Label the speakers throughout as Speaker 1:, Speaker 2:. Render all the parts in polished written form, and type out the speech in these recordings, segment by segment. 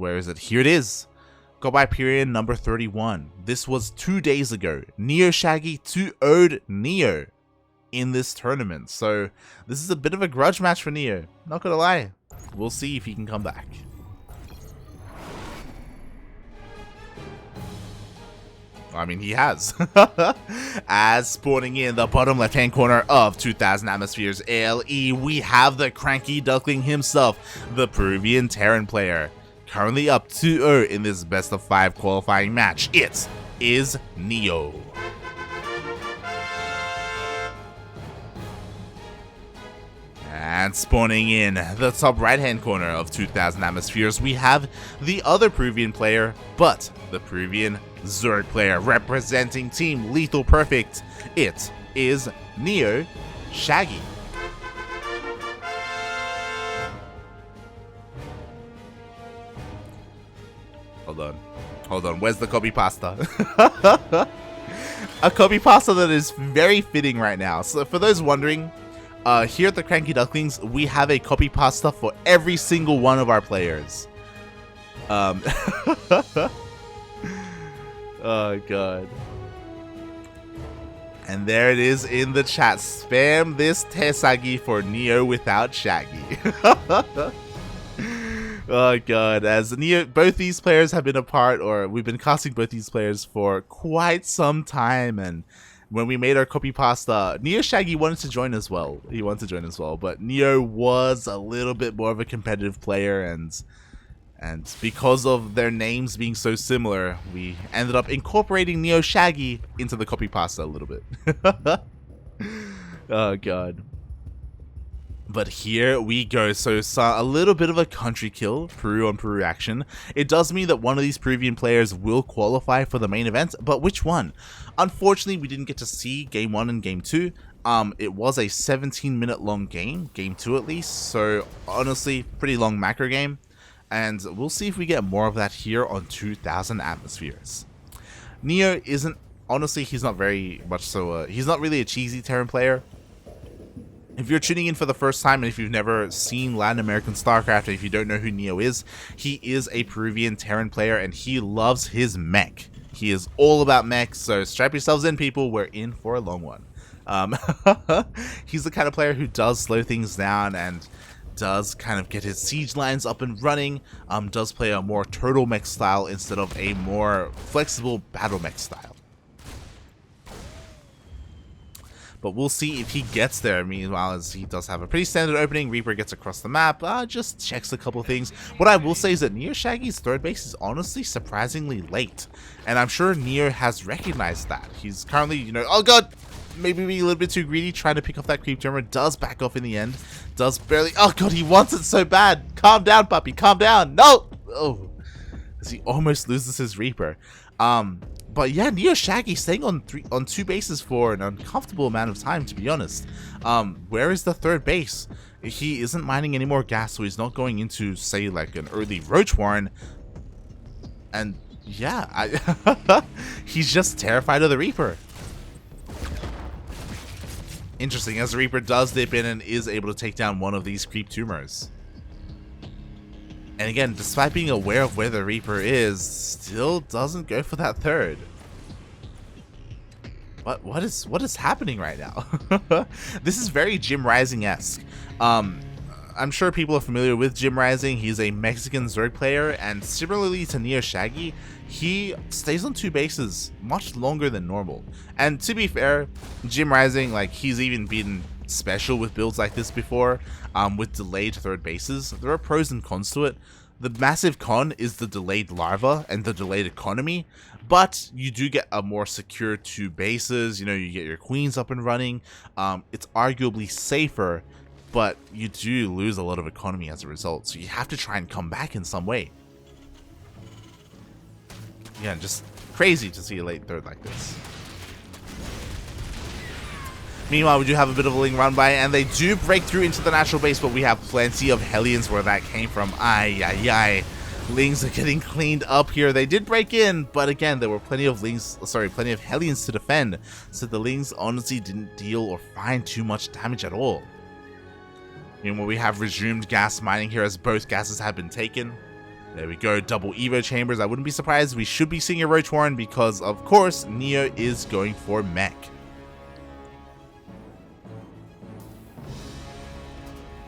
Speaker 1: where is it? Here it is. Goodbye period number 31. This was 2 days ago. NeosShaggy 2-0'd NeO in this tournament. So this is a bit of a grudge match for NeO. Not gonna lie. We'll see if he can come back. I mean, he has. As spawning in the bottom left-hand corner of 2000 Atmospheres ALE, we have the CranKy Duckling himself, the Peruvian Terran player. Currently up 2-0 in this best of 5 qualifying match. It is NeO. And spawning in the top right-hand corner of 2000 Atmospheres, we have the other Peruvian player, but the Peruvian Zerg player representing Team Lethal Perfect. It is NeosShaggy. Hold on, where's the copy pasta? A copy pasta that is very fitting right now. So for those wondering, here at the CranKy Ducklings, we have a copy pasta for every single one of our players. Oh god. And there it is in the chat. Spam this TvZ for NeO without Shaggy. Oh god, as NeO, both these players have been apart, or we've been casting both these players for quite some time, and when we made our copy pasta, NeosShaggy wanted to join as well. He wanted to join as well, but NeO was a little bit more of a competitive player, and because of their names being so similar, we ended up incorporating NeosShaggy into the copy pasta a little bit. Oh god. But here we go. So a little bit of a country kill, Peru on Peru action. It does mean that one of these Peruvian players will qualify for the main event, but which one? Unfortunately, we didn't get to see game 1 and game 2. It was a 17-minute long game 2 at least, so honestly, pretty long macro game. And we'll see if we get more of that here on 2000 Atmospheres. NeO isn't, honestly, he's not very much so, he's not really a cheesy Terran player. If you're tuning in for the first time and if you've never seen Latin American StarCraft and if you don't know who NeO is, he is a Peruvian Terran player and he loves his mech. He is all about mechs, so strap yourselves in, people. We're in for a long one. He's the kind of player who does slow things down and does kind of get his siege lines up and running, does play a more turtle mech style instead of a more flexible battle mech style. But we'll see if he gets there. Meanwhile, as he does have a pretty standard opening, Reaper gets across the map, just checks a couple things. What I will say is that NeosShaggy's third base is honestly surprisingly late, and I'm sure NeO has recognized that. He's currently, you know, oh god, maybe being a little bit too greedy, trying to pick off that creep tumor, does back off in the end, does barely, oh god, he wants it so bad. Calm down, puppy, calm down. No! Oh, as he almost loses his Reaper. But yeah, NeosShaggy staying on two bases for an uncomfortable amount of time, to be honest. Where is the third base? He isn't mining any more gas, so he's not going into, say, like an early Roach Warren. And yeah, he's just terrified of the Reaper. Interesting, as the Reaper does dip in and is able to take down one of these creep tumors. And again, despite being aware of where the Reaper is, still doesn't go for that third. What is happening right now? This is very Jim Rising-esque. I'm sure people are familiar with Jim Rising. He's a Mexican Zerg player, and similarly to NeosShaggy, he stays on two bases much longer than normal. And to be fair, Jim Rising, like, he's even been special with builds like this before, with delayed third bases. There are pros and cons to it. The massive con is the delayed larva and the delayed economy, but you do get a more secure two bases. You know, you get your queens up and running. It's arguably safer, but you do lose a lot of economy as a result, so you have to try and come back in some way. Yeah, just crazy to see a late third like this. Meanwhile, we do have a bit of a Ling run by, and they do break through into the natural base, but we have plenty of Hellions where that came from. Ay. Lings are getting cleaned up here. They did break in, but again, there were plenty of Hellions to defend, so the Lings honestly didn't deal or find too much damage at all. Meanwhile, we have resumed gas mining here as both gases have been taken. There we go, double Evo chambers. I wouldn't be surprised. We should be seeing a Roach Warren because, of course, NeO is going for mech.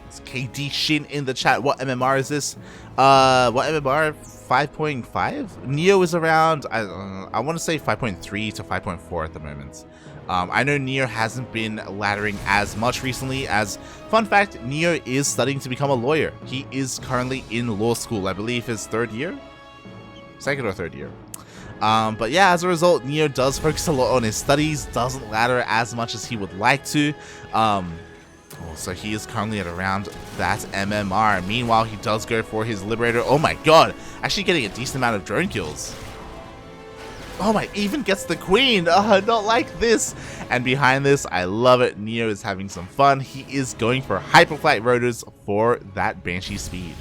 Speaker 1: It's KD Shin in the chat. What MMR is this? What MMR? 5.5? NeO is around, I want to say 5.3 to 5.4 at the moment. I know NeO hasn't been laddering as much recently as, fun fact, NeO is studying to become a lawyer. He is currently in law school, I believe his third year? Second or third year. But yeah, as a result, NeO does focus a lot on his studies, doesn't ladder as much as he would like to. So he is currently at around that MMR. Meanwhile, he does go for his Liberator. Oh my god, actually getting a decent amount of drone kills. Oh my, even gets the queen. Not like this. And behind this, I love it. NeO is having some fun. He is going for Hyperflight Rotors for that Banshee speed.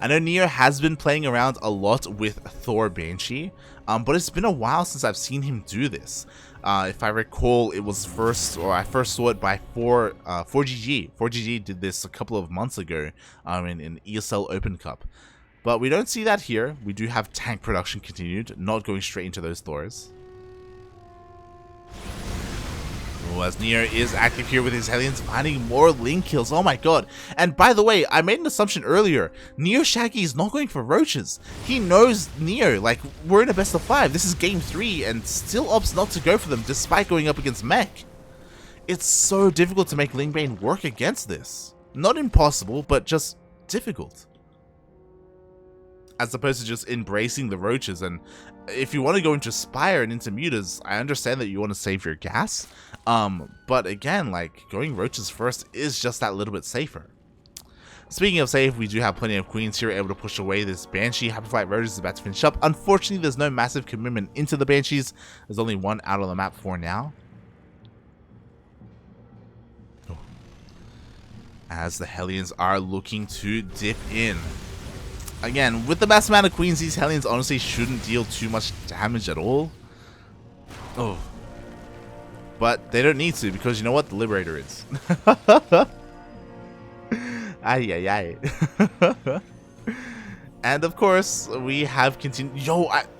Speaker 1: I know NeO has been playing around a lot with Thor Banshee, but it's been a while since I've seen him do this. If I recall, it was I first saw it by 4GG. 4GG did this a couple of months ago in ESL Open Cup. But we don't see that here. We do have tank production continued, not going straight into those Thors. Oh, as NeO is active here with his Hellions, finding more link kills. Oh my god. And by the way, I made an assumption earlier. NeosShaggy is not going for roaches. He knows NeO. Like, we're in a best of 5. This is game 3, and still opts not to go for them despite going up against mech. It's so difficult to make Lingbane work against this. Not impossible, but just difficult. As opposed to just embracing the roaches. And if you want to go into Spire and into Mutas, I understand that you want to save your gas. But again, like, going roaches first is just that little bit safer. Speaking of safe, we do have plenty of queens here able to push away this Banshee. Hyperflight Rotors is about to finish up. Unfortunately, there's no massive commitment into the Banshees. There's only one out on the map for now. As the Hellions are looking to dip in. Again, with the mass amount of queens, these Hellions honestly shouldn't deal too much damage at all. Oh. But they don't need to, because you know what? The Liberator is. Ay, ay, ay. And of course, we have continued.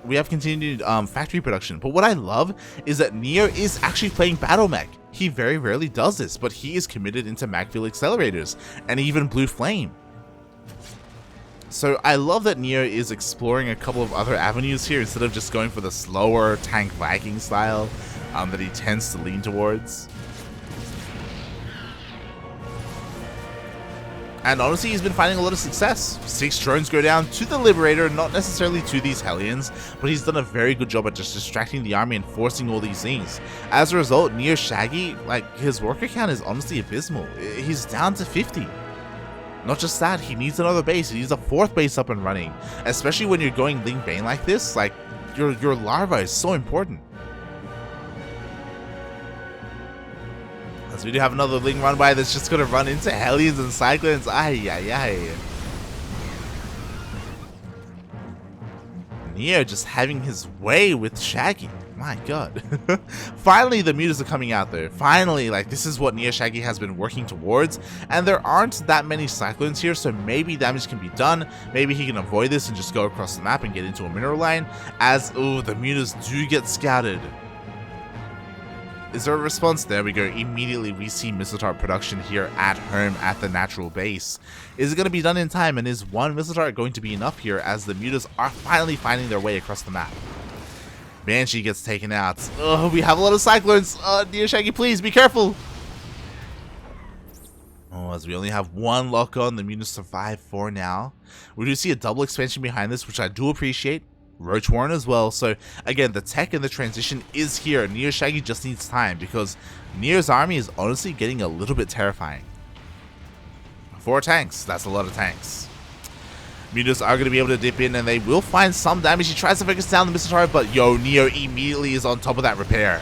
Speaker 1: We have continued factory production. But what I love is that NeO is actually playing Battle Mech. He very rarely does this, but he is committed into Magfield accelerators and even Blue Flame. So I love that NeO is exploring a couple of other avenues here instead of just going for the slower tank Viking style that he tends to lean towards. And honestly, he's been finding a lot of success. 6 drones go down to the Liberator, not necessarily to these Hellions, but he's done a very good job at just distracting the army and forcing all these things. As a result, NeosShaggy, like, his worker count is honestly abysmal. He's down to 50. Not just that, he needs another base. He needs a 4th base up and running. Especially when you're going Lingbane like this, like, your larva is so important. As we do have another Ling run by that's just gonna run into Hellions and Cyclones. Ay, ay, ay. NeO just having his way with Shaggy. My god. Finally, the mutas are coming out though. Finally, like, this is what NeosShaggy has been working towards. And there aren't that many Cyclones here, so maybe damage can be done. Maybe he can avoid this and just go across the map and get into a mineral line. As, ooh, the mutas do get scouted. Is there a response? There we go. Immediately we see Mistletoe production here at home at the natural base. Is it going to be done in time? And is one Mistletoe going to be enough here as the mutas are finally finding their way across the map? Banshee gets taken out. Oh, we have a lot of Cyclones. NeosShaggy, please be careful. Oh, as we only have one lock on, the mutas survive for now. We do see a double expansion behind this, which I do appreciate. Roach Warren as well. So again, the tech and the transition is here. NeosShaggy just needs time because NeO's army is honestly getting a little bit terrifying. 4 tanks, that's a lot of tanks. Mutas are going to be able to dip in and they will find some damage. He tries to focus down the missile turret, but yo, NeO immediately is on top of that repair.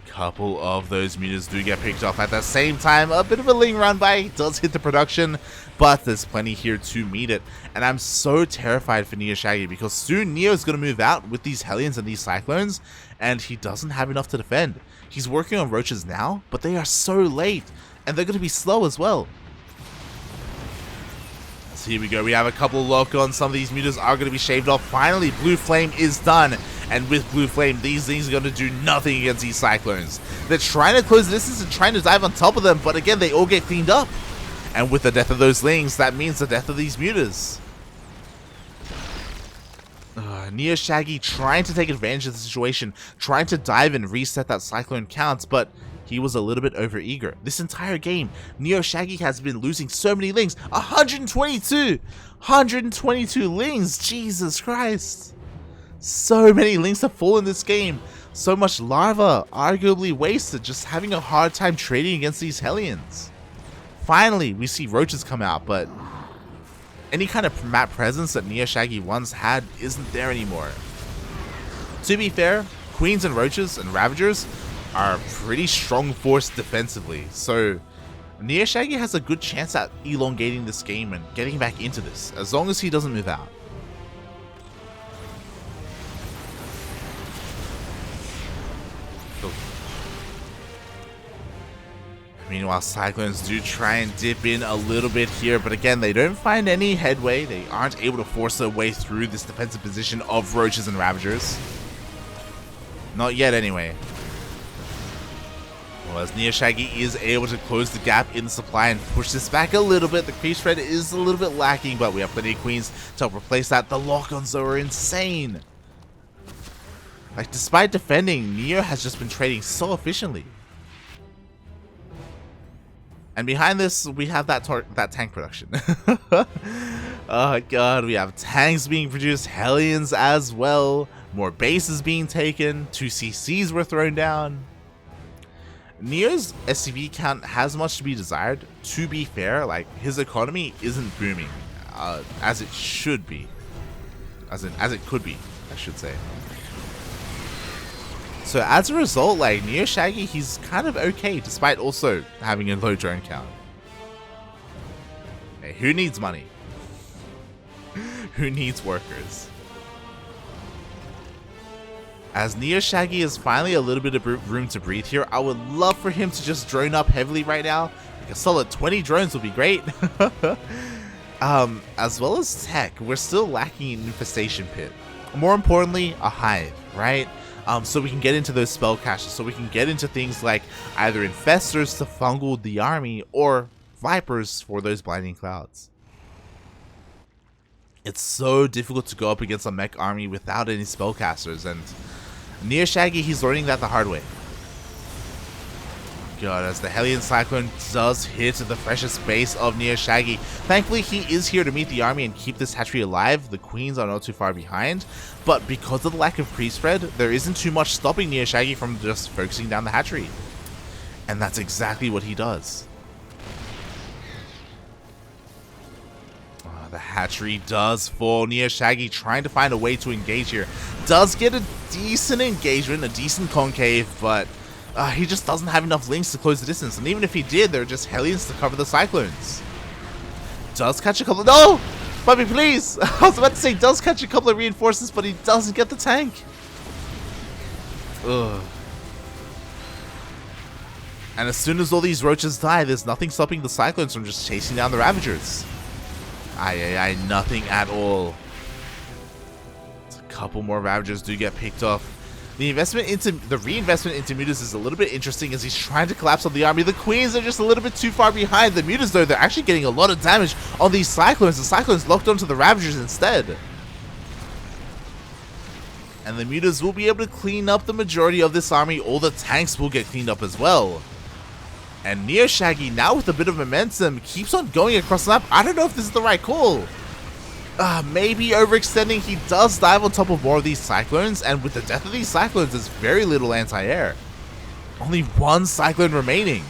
Speaker 1: Couple of those mutas do get picked off at the same time. A bit of a Ling run by does hit the production, but there's plenty here to meet it. And I'm so terrified for NeosShaggy because soon NeO is going to move out with these Hellions and these Cyclones, and he doesn't have enough to defend. He's working on roaches now, but they are so late, and they're going to be slow as well. So here we go, we have a couple of lock-ons. Some of these mutas are going to be shaved off. Finally, Blue Flame is done, and with Blue Flame, these things are going to do nothing against these Cyclones. They're trying to close the distance and trying to dive on top of them, but again, they all get cleaned up. And with the death of those Lings, that means the death of these mutas. NeosShaggy trying to take advantage of the situation, trying to dive and reset that Cyclone count, but he was a little bit overeager. This entire game, NeosShaggy has been losing so many Lings. 122 Lings, Jesus Christ. So many Lings have fallen in this game. So much larva, arguably wasted, just having a hard time trading against these Hellions. Finally, we see roaches come out, but any kind of map presence that NeosShaggy once had isn't there anymore. To be fair, Queens and Roaches and Ravagers are a pretty strong force defensively, so NeosShaggy has a good chance at elongating this game and getting back into this, as long as he doesn't move out. Meanwhile, Cyclones do try and dip in a little bit here, but again, they don't find any headway. They aren't able to force their way through this defensive position of Roaches and Ravagers. Not yet, anyway. Well, as NeosShaggy is able to close the gap in the supply and push this back a little bit, the creep spread is a little bit lacking, but we have plenty of Queens to help replace that. The lock-ons, though, are insane. Like, despite defending, Neo has just been trading so efficiently. And behind this, we have that tank production. Oh god, we have tanks being produced, Hellions as well, more bases being taken, 2 CCs were thrown down. Neo's SCV count has much to be desired. To be fair, like, his economy isn't booming as it should be, as it could be, I should say. So as a result, like, NeosShaggy, he's kind of okay, despite also having a low drone count. Hey, who needs money? Who needs workers? As NeosShaggy is finally a little bit of room to breathe here, I would love for him to just drone up heavily right now. Like a solid 20 drones would be great. As well as tech, we're still lacking an infestation pit. More importantly, a hive, right? So we can get into those spell caches, so we can get into things like either infestors to fungal the army or vipers for those blinding clouds. It's so difficult to go up against a mech army without any spellcasters, and NeosShaggy, he's learning that the hard way. God, as the Hellion Cyclone does hit the freshest base of NeosShaggy. Thankfully, he is here to meet the army and keep this hatchery alive. The Queens are not too far behind, but because of the lack of pre-spread, there isn't too much stopping NeosShaggy from just focusing down the hatchery. And that's exactly what he does. The hatchery does fall. NeosShaggy trying to find a way to engage here. Does get a decent engagement, a decent concave, but he just doesn't have enough links to close the distance. And even if he did, there are just Hellions to cover the Cyclones. Does catch a couple. No! Bobby, please! I was about to say does catch a couple of reinforcements, but he doesn't get the tank. Ugh. And as soon as all these roaches die, there's nothing stopping the Cyclones from just chasing down the Ravagers. Nothing at all. A couple more Ravagers do get picked off. The reinvestment into mutas is a little bit interesting as he's trying to collapse on the army. The Queens are just a little bit too far behind. The mutas, though, they're actually getting a lot of damage on these Cyclones. The Cyclones locked onto the Ravagers instead. And the mutas will be able to clean up the majority of this army. All the tanks will get cleaned up as well. And NeosShaggy, now with a bit of momentum, keeps on going across the map. I don't know if this is the right call. Maybe overextending. He does dive on top of more of these Cyclones, and with the death of these Cyclones, there's very little anti-air. Only one Cyclone remaining.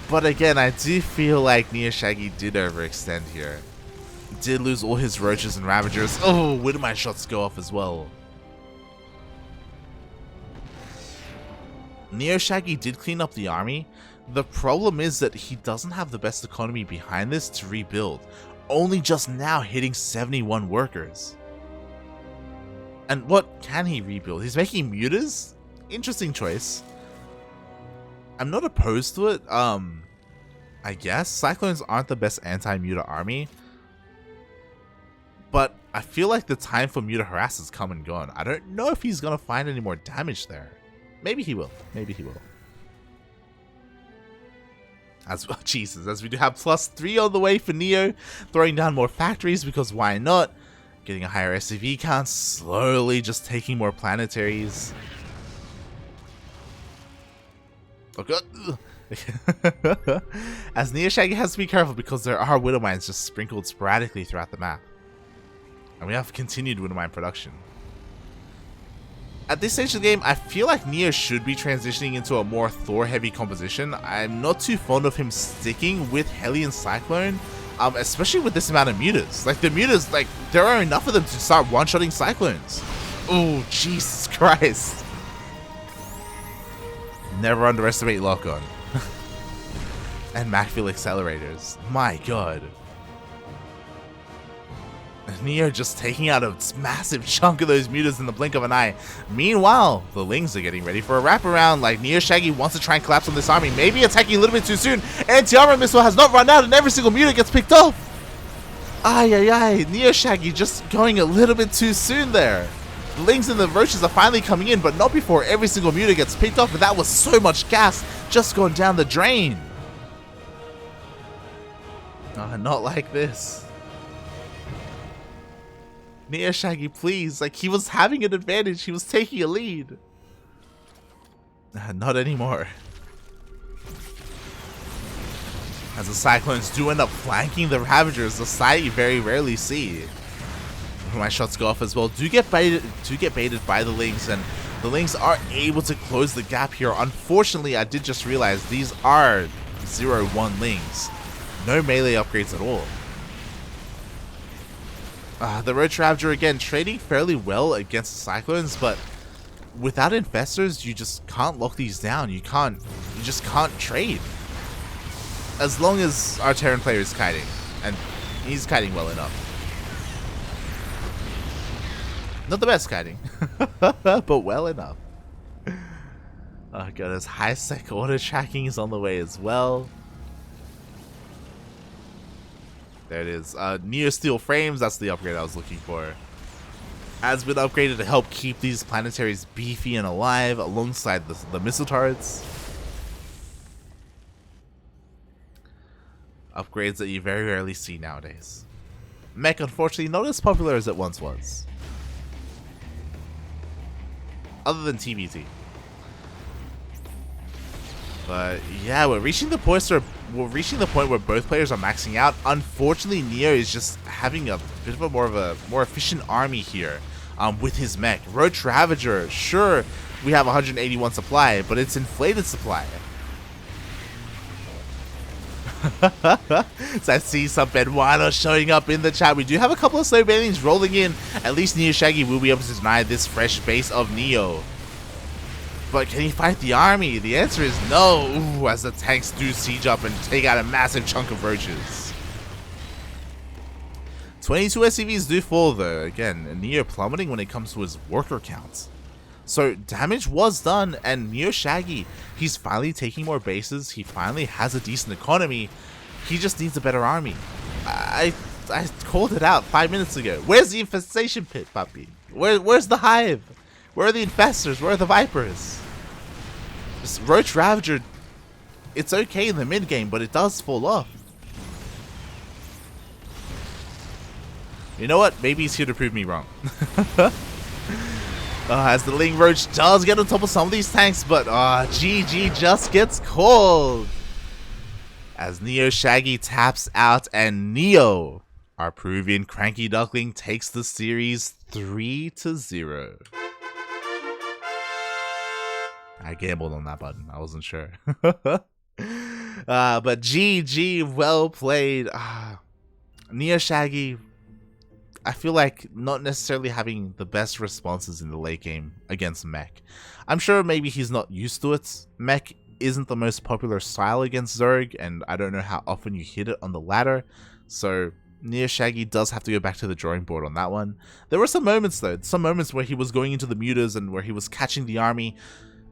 Speaker 1: But again, I do feel like NeosShaggy did overextend here. He did lose all his Roaches and Ravagers. Oh, where did my shots go off as well? NeosShaggy did clean up the army. The problem is that he doesn't have the best economy behind this to rebuild. Only just now hitting 71 workers. And what can he rebuild? He's making mutas? Interesting choice. I'm not opposed to it. I guess Cyclones aren't the best anti-muta army, but I feel like the time for muta harass has come and gone. I don't know if he's gonna find any more damage there. Maybe he will. Maybe he will. As well, Jesus, as we do have +3 on the way for NeO, throwing down more factories because why not? Getting a higher SCV count, slowly just taking more planetaries. Oh god. As NeosShaggy has to be careful because there are Widow Mines just sprinkled sporadically throughout the map. And we have continued Widow Mine production. At this stage of the game, I feel like NeO should be transitioning into a more Thor-heavy composition. I'm not too fond of him sticking with Heli and Cyclone, especially with this amount of mutas. Like, the mutas, like, there are enough of them to start one-shotting Cyclones. Oh, Jesus Christ. Never underestimate lock-on. And Macfield accelerators. My god. NeO just taking out a massive chunk of those mutas in the blink of an eye. Meanwhile, the Lings are getting ready for a wraparound. Like, NeosShaggy wants to try and collapse on this army. Maybe attacking a little bit too soon. Anti-armor missile has not run out and every single muta gets picked off. Ay, ay, ay. NeosShaggy just going a little bit too soon there. The Lings and the Roaches are finally coming in, but not before every single muta gets picked off. And that was so much gas just going down the drain. Not like this. NeosShaggy, please. Like, he was having an advantage. He was taking a lead. Not anymore. As the Cyclones do end up flanking the Ravagers, the sight you very rarely see. My shots go off as well. Do get baited by the Lings, and the Lings are able to close the gap here. Unfortunately, I did just realize these are 0-1 Lings. No melee upgrades at all. The Roach Ravager again trading fairly well against the Cyclones, but without Infestors, you just can't lock these down. You just can't trade. As long as our Terran player is kiting, and he's kiting well enough. Not the best kiting, but well enough. Oh god, his high sec auto tracking is on the way as well. There it is. NeO Steel Frames, that's the upgrade I was looking for. Has been upgraded to help keep these planetaries beefy and alive alongside the missile turrets. Upgrades that you very rarely see nowadays. Mech, unfortunately, not as popular as it once was. Other than TvZ. But yeah, we're reaching the point where both players are maxing out. Unfortunately, NeO is just having a bit of a more efficient army here with his mech. Roach Ravager, sure, we have 181 supply, but it's inflated supply. So I see some Benwano showing up in the chat. We do have a couple of slow aliens rolling in. At least NeosShaggy will be able to deny this fresh base of NeO. But can he fight the army? The answer is no. Ooh, as the tanks do siege up and take out a massive chunk of roaches. 22 SCVs do fall though. Again, NeO plummeting when it comes to his worker count. So damage was done, and NeosShaggy, he's finally taking more bases. He finally has a decent economy. He just needs a better army. I called it out 5 minutes ago. Where's the infestation pit, puppy? Where's the hive? Where are the infestors? Where are the vipers? This Roach Ravager, it's okay in the mid game, but it does fall off. You know what? Maybe he's here to prove me wrong. As the Ling Roach does get on top of some of these tanks, but GG just gets called. As NeosShaggy taps out, and NeO, our Peruvian cranky duckling, takes the series 3-0. I gambled on that button. I wasn't sure. But GG, well played. NeosShaggy, I feel like not necessarily having the best responses in the late game against Mech. I'm sure maybe he's not used to it. Mech isn't the most popular style against Zerg, and I don't know how often you hit it on the ladder. So NeosShaggy does have to go back to the drawing board on that one. There were some moments though, some moments where he was going into the mutas and where he was catching the army.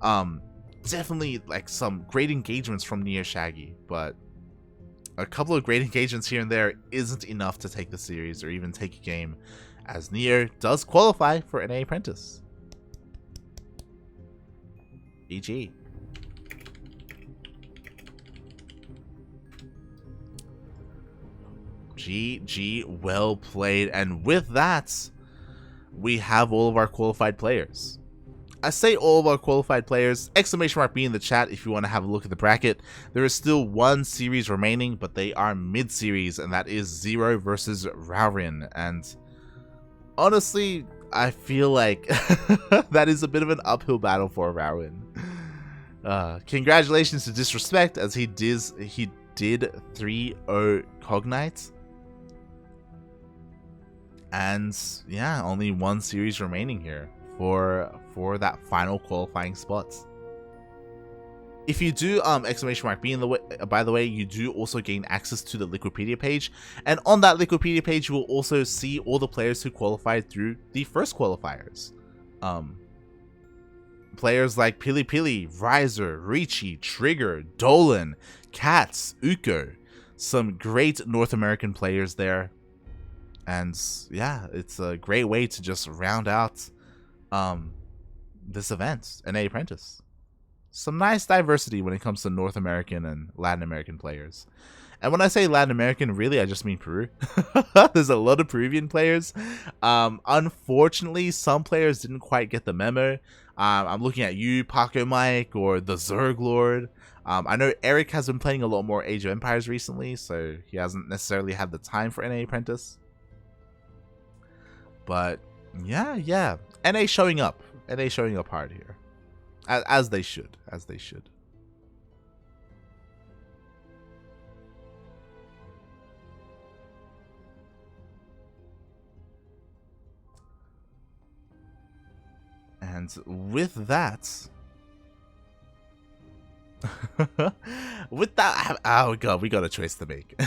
Speaker 1: Definitely like some great engagements from NeosShaggy, but a couple of great engagements here and there isn't enough to take the series or even take a game, as NeO does qualify for NA Apprentice. GG. GG, well played. And with that, we have all of our qualified players. I say all of our qualified players, exclamation mark me in the chat if you want to have a look at the bracket. There is still one series remaining, but they are mid-series, and that is Zero versus Raurin. And honestly, I feel like that is a bit of an uphill battle for Raurin. Congratulations to Disrespect, as he did 3-0 Cognite. And yeah, only one series remaining here for that final qualifying spot. If you do exclamation mark B in the way, by the way, you do also gain access to the Liquipedia page, and on that Liquipedia page you will also see all the players who qualified through the first qualifiers. Players like Pili Pili, Riser, Ricci, Trigger, Dolan, Katz, Uko, some great North American players there. And yeah, it's a great way to just round out this event, NA Apprentice. Some nice diversity when it comes to North American and Latin American players. And when I say Latin American, really, I just mean Peru. There's a lot of Peruvian players. Unfortunately, some players didn't quite get the memo. I'm looking at you, Paco Mike, or the Zerg Lord. I know Eric has been playing a lot more Age of Empires recently, so he hasn't necessarily had the time for NA Apprentice. But yeah, NA showing up. NA showing up hard here. As they should. As they should. And with that... oh god, we got a choice to make.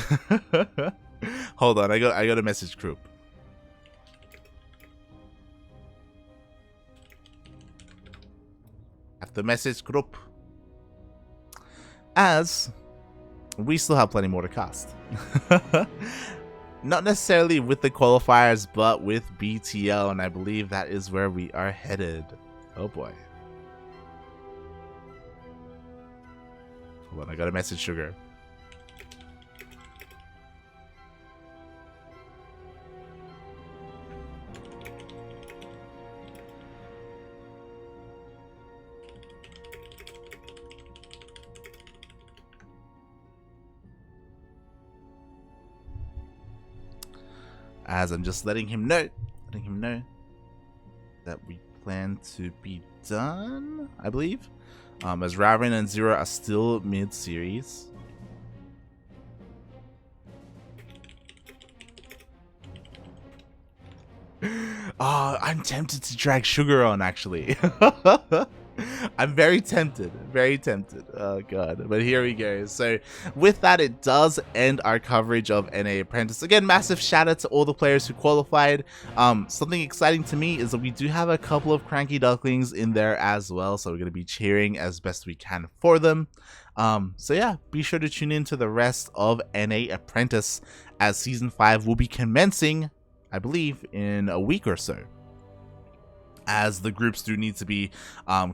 Speaker 1: Hold on, I got a message group. At the message group, as we still have plenty more to cast. Not necessarily with the qualifiers, but with BTL, and I believe that is where we are headed. Oh boy. Hold on, I got a message, Sugar. As I'm just letting him know that we plan to be done, I believe. As Raurin and Zero are still mid-series. Oh, I'm tempted to drag Sugar on, actually. I'm very tempted. Oh god, but here we go. So with that, it does end our coverage of NA Apprentice. Again, massive shout out to all the players who qualified. Something exciting to me is that we do have a couple of CranKy Ducklings in there as well, so we're going to be cheering as best we can for them. So yeah, be sure to tune in to the rest of NA Apprentice, as Season 5 will be commencing, I believe, in a week or so, as the groups do need to be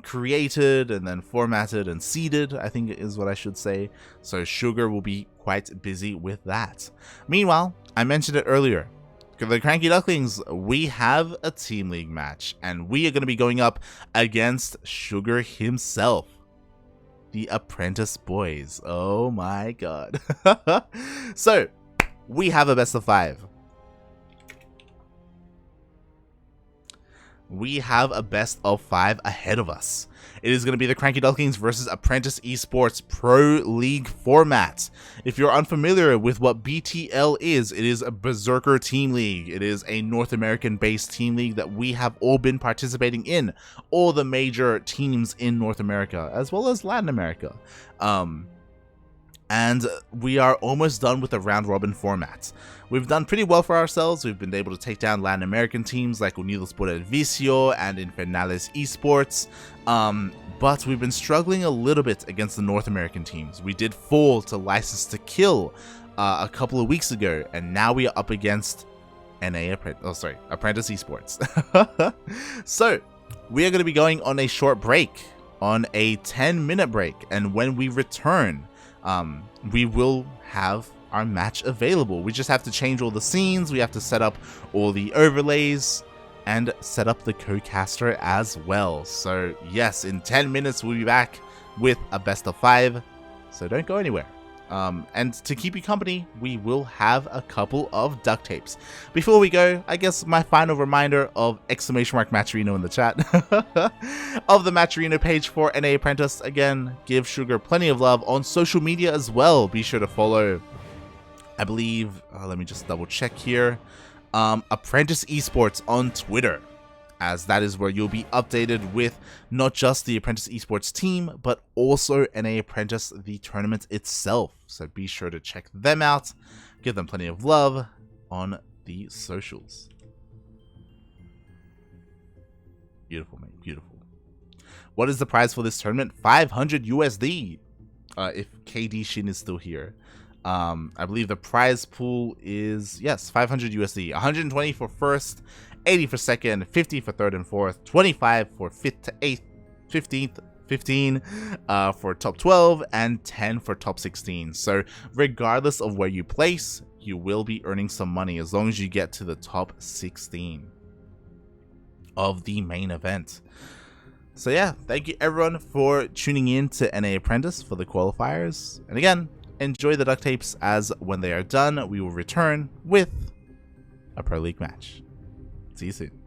Speaker 1: created and then formatted and seeded, I think is what I should say. So Sugar will be quite busy with that. Meanwhile, I mentioned it earlier, the CranKy Ducklings, we have a Team League match, and we are going to be going up against Sugar himself, the Apprentice Boys. Oh my god. So we have a best of 5. We have a best of 5 ahead of us. It is going to be the CranKy Ducklings versus Apprentice Esports Pro League format. If you're unfamiliar with what BTL is, it is a Berserker team league. It is a North American based team league that we have all been participating in. All the major teams in North America, as well as Latin America. And we are almost done with the round robin format. We've done pretty well for ourselves. We've been able to take down Latin American teams like Unidos por el Vicio and Infernales Esports, but we've been struggling a little bit against the North American teams. We did fall to License to Kill a couple of weeks ago, and now we are up against Apprentice Esports. So we are going to be going on a short break, on a 10-minute break, and when we return, we will have our match available. We just have to change all the scenes, we have to set up all the overlays, and set up the co-caster as well. So yes, in 10 minutes we'll be back with a best of 5, so don't go anywhere. And to keep you company, we will have a couple of duct tapes. Before we go, I guess my final reminder of !Matcherino in the chat of the Matcherino page for NA Apprentice. Again, give Sugar plenty of love on social media as well. Be sure to follow, I believe, let me just double check here, Apprentice Esports on Twitter, as that is where you'll be updated with not just the Apprentice Esports team, but also NA Apprentice, the tournament itself. So be sure to check them out, give them plenty of love on the socials. Beautiful, mate, beautiful. What is the prize for this tournament? 500 USD, if KD Shin is still here. I believe the prize pool is, yes, 500 USD, 120 for first, 80 for second, 50 for third and fourth, 25 for fifth to eighth, 15th, 15 for top 12, and 10 for top 16. So regardless of where you place, you will be earning some money as long as you get to the top 16 of the main event. So yeah, thank you everyone for tuning in to NA Apprentice for the qualifiers. And again, enjoy the duct tapes, as when they are done, we will return with a Pro League match. See you soon.